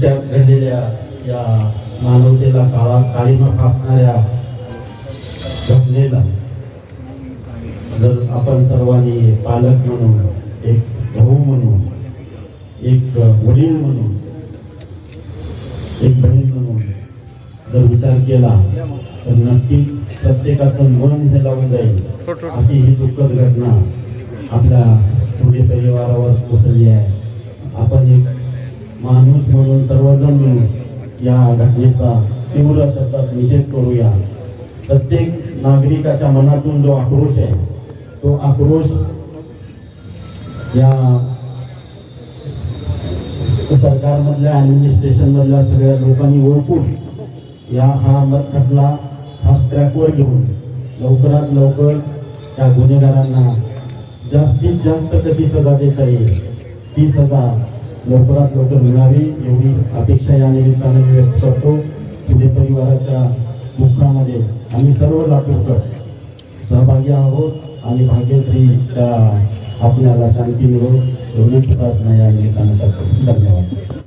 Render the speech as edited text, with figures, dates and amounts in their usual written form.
नुकत्याच घडलेल्या या मानवतेला काळीमा फासणाऱ्या घटनेला जर आपण सर्वांनी पालक म्हणून, एक भाऊ म्हणून, एक वडील म्हणून, एक बहीण म्हणून जर विचार केला तर नक्कीच प्रत्येकाचं मन हे लावून जाईल अशी ही दुःखद घटना आपल्या पुढे परिवारावर कोसळली आहे. आपण एक माणूस म्हणून सर्वजण मिळून या घटनेचा तीव्र शब्दात निषेध करूया. प्रत्येक नागरिकाच्या मनातून जो आक्रोश आहे तो आक्रोश या सरकारमधल्या ऍडमिनिस्ट्रेशन मधल्या सगळ्या लोकांनी ओळखून हा खटला फास्ट ट्रॅकवर घेऊन लवकरात लवकर त्या गुन्हेगारांना जास्तीत जास्त कशी सजा देता येईल ती सजा लवकरात लवकर मिळावी एवढी अपेक्षा या निमित्ताने मी व्यक्त करतो. पुढे परिवाराच्या दुःखामध्ये आम्ही सर्व लातूरकर सहभागी आहोत आणि भाग्यश्रीच्या आपल्याला शांती मिळो एवढीच प्रार्थना या निमित्ताने करतो. धन्यवाद.